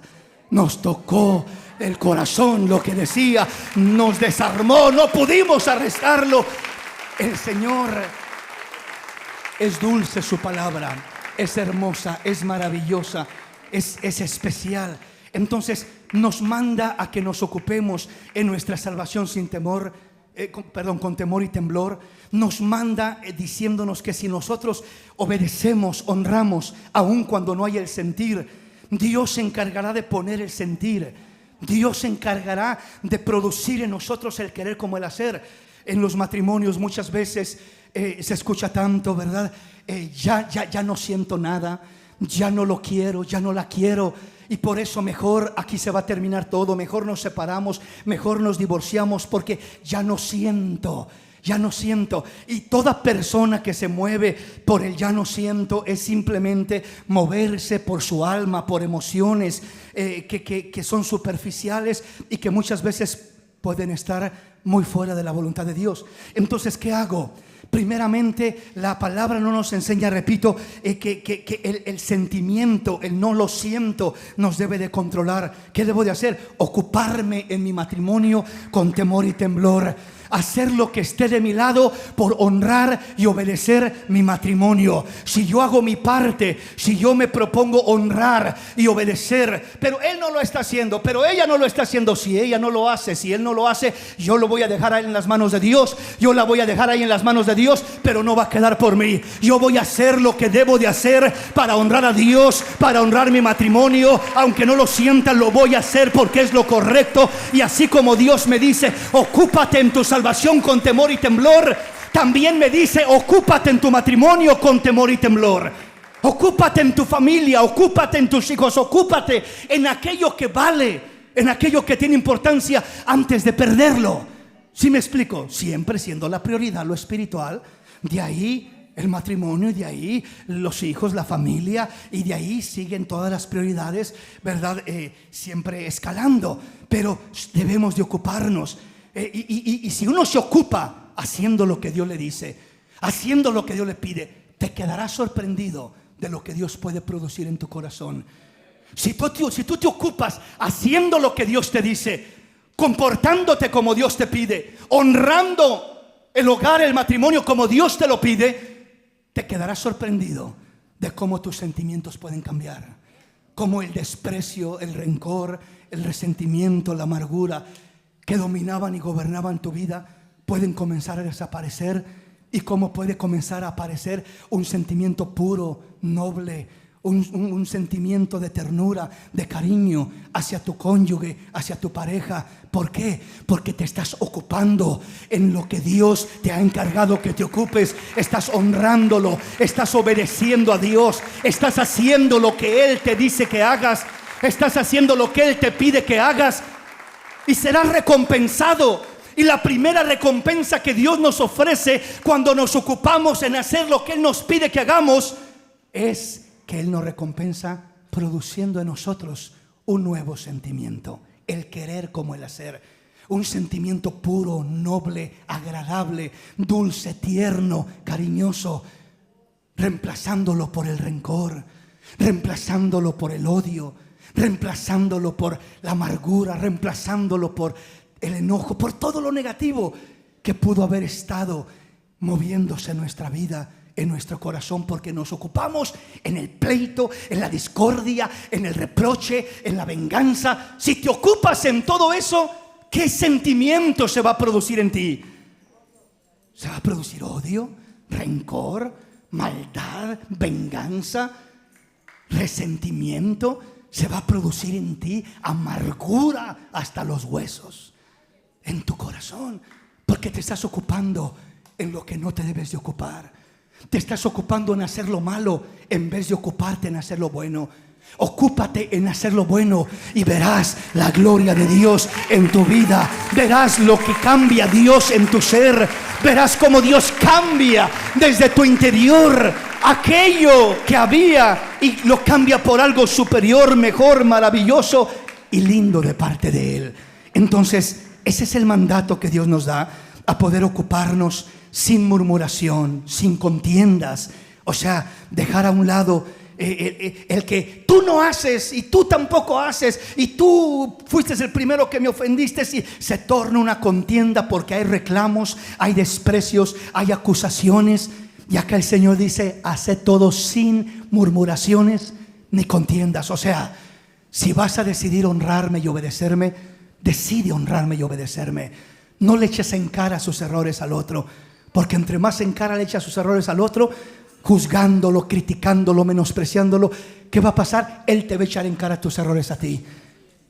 Nos tocó el corazón lo que decía, nos desarmó, no pudimos arrestarlo. El Señor es dulce, su palabra es hermosa, es maravillosa, es especial. Entonces nos manda a que nos ocupemos en nuestra salvación sin temor, con temor y temblor. Nos manda diciéndonos que si nosotros obedecemos, honramos, aun cuando no hay el sentir, Dios se encargará de poner el sentir. Dios se encargará de producir en nosotros el querer como el hacer. En los matrimonios muchas veces se escucha tanto, ¿verdad? Ya no siento nada, ya no lo quiero, ya no la quiero, y por eso mejor aquí se va a terminar todo, mejor nos separamos, mejor nos divorciamos, porque ya no siento. Y toda persona que se mueve por el ya no siento es simplemente moverse por su alma, por emociones que son superficiales y que muchas veces pueden estar muy fuera de la voluntad de Dios. Entonces, ¿qué hago? Primeramente, la palabra no nos enseña, repito, que el sentimiento, el no lo siento, nos debe de controlar. ¿Qué debo de hacer? Ocuparme en mi matrimonio con temor y temblor. Hacer lo que esté de mi lado por honrar y obedecer mi matrimonio. Si yo hago mi parte, si yo me propongo honrar y obedecer, pero él no lo está haciendo, pero ella no lo está haciendo, si ella no lo hace, si él no lo hace, yo lo voy a dejar ahí en las manos de Dios. Yo la voy a dejar ahí en las manos de Dios, pero no va a quedar por mí. Yo voy a hacer lo que debo de hacer para honrar a Dios, para honrar mi matrimonio. Aunque no lo sienta, lo voy a hacer porque es lo correcto. Y así como Dios me dice: ocúpate en tu salvación con temor y temblor, también me dice: ocúpate en tu matrimonio con temor y temblor. Ocúpate en tu familia, ocúpate en tus hijos, ocúpate en aquello que vale, en aquello que tiene importancia antes de perderlo. ¿Sí me explico? Siempre siendo la prioridad lo espiritual, de ahí el matrimonio, y de ahí los hijos, la familia, y de ahí siguen todas las prioridades, ¿verdad? Siempre escalando, pero debemos de ocuparnos. Y si uno se ocupa haciendo lo que Dios le dice, haciendo lo que Dios le pide, te quedarás sorprendido de lo que Dios puede producir en tu corazón. Si tú te ocupas haciendo lo que Dios te dice, comportándote como Dios te pide, honrando el hogar, el matrimonio como Dios te lo pide, te quedarás sorprendido de cómo tus sentimientos pueden cambiar, cómo el desprecio, el rencor, el resentimiento, la amargura que dominaban y gobernaban tu vida pueden comenzar a desaparecer, y cómo puede comenzar a aparecer un sentimiento puro, noble, un sentimiento de ternura, de cariño hacia tu cónyuge, hacia tu pareja. ¿Por qué? Porque te estás ocupando en lo que Dios te ha encargado que te ocupes. Estás honrándolo, estás obedeciendo a Dios, estás haciendo lo que Él te dice que hagas, estás haciendo lo que Él te pide que hagas, y serás recompensado. Y la primera recompensa que Dios nos ofrece cuando nos ocupamos en hacer lo que Él nos pide que hagamos es que Él nos recompensa produciendo en nosotros un nuevo sentimiento, el querer como el hacer. Un sentimiento puro, noble, agradable, dulce, tierno, cariñoso, reemplazándolo por el rencor, reemplazándolo por el odio, reemplazándolo por la amargura, reemplazándolo por el enojo, por todo lo negativo que pudo haber estado moviéndose en nuestra vida, en nuestro corazón, porque nos ocupamos en el pleito, en la discordia, en el reproche, en la venganza. Si te ocupas en todo eso, ¿qué sentimiento se va a producir en ti? Se va a producir odio, rencor, maldad, venganza, resentimiento. Se va a producir en ti amargura hasta los huesos, en tu corazón, porque te estás ocupando en lo que no te debes de ocupar. Te estás ocupando en hacer lo malo en vez de ocuparte en hacer lo bueno. Ocúpate en hacer lo bueno y verás la gloria de Dios en tu vida. Verás lo que cambia Dios en tu ser. Verás cómo Dios cambia desde tu interior aquello que había y lo cambia por algo superior, mejor, maravilloso y lindo de parte de Él. Entonces, ese es el mandato que Dios nos da, a poder ocuparnos sin murmuración, sin contiendas. O sea, dejar a un lado el que tú no haces y tú tampoco haces y tú fuiste el primero que me ofendiste, y se torna una contienda porque hay reclamos, hay desprecios, hay acusaciones. Y acá el Señor dice: haced todo sin murmuraciones ni contiendas. O sea, si vas a decidir honrarme y obedecerme, decide honrarme y obedecerme. No le eches en cara sus errores al otro, porque entre más en cara le echas sus errores al otro, juzgándolo, criticándolo, menospreciándolo, ¿qué va a pasar? Él te va a echar en cara tus errores a ti.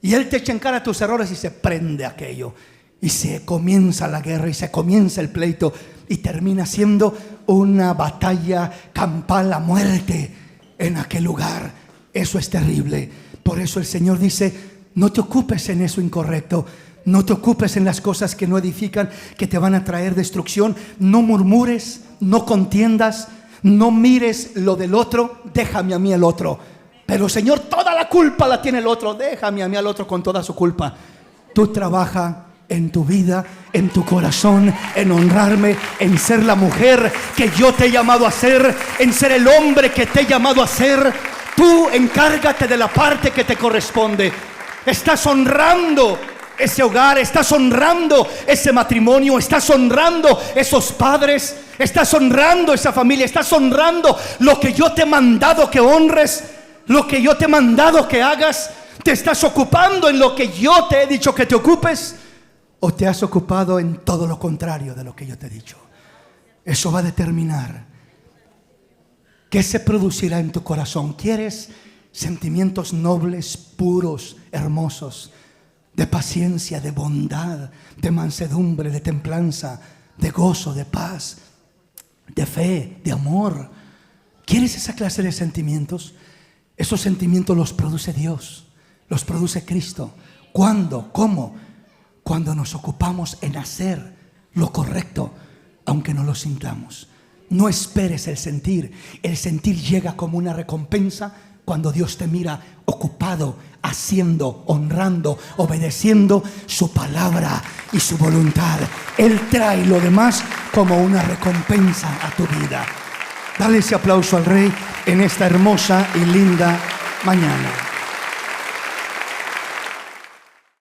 Y Él te echa en cara tus errores y se prende aquello. Y se comienza la guerra y se comienza el pleito. Y termina siendo una batalla campal a muerte en aquel lugar. Eso es terrible. Por eso el Señor dice: no te ocupes en eso incorrecto. No te ocupes en las cosas que no edifican, que te van a traer destrucción. No murmures, no contiendas, no mires lo del otro. Déjame a mí el otro. Pero Señor, toda la culpa la tiene el otro. Déjame a mí al otro con toda su culpa. Tú trabaja en tu vida, en tu corazón, en honrarme, en ser la mujer que yo te he llamado a ser, en ser el hombre que te he llamado a ser. Tú encárgate de la parte que te corresponde. Estás honrando ese hogar, estás honrando ese matrimonio, estás honrando esos padres, estás honrando esa familia, estás honrando lo que yo te he mandado que honres, lo que yo te he mandado que hagas. ¿Te estás ocupando en lo que yo te he dicho que te ocupes? ¿O te has ocupado en todo lo contrario de lo que yo te he dicho? Eso va a determinar qué se producirá en tu corazón. ¿Quieres sentimientos nobles, puros, hermosos, de paciencia, de bondad, de mansedumbre, de templanza, de gozo, de paz, de fe, de amor? ¿Quieres esa clase de sentimientos? Esos sentimientos los produce Dios, los produce Cristo. ¿Cuándo? ¿Cómo? Cuando nos ocupamos en hacer lo correcto, aunque no lo sintamos. No esperes el sentir. El sentir llega como una recompensa cuando Dios te mira ocupado, haciendo, honrando, obedeciendo su palabra y su voluntad. Él trae lo demás como una recompensa a tu vida. Dale ese aplauso al Rey en esta hermosa y linda mañana.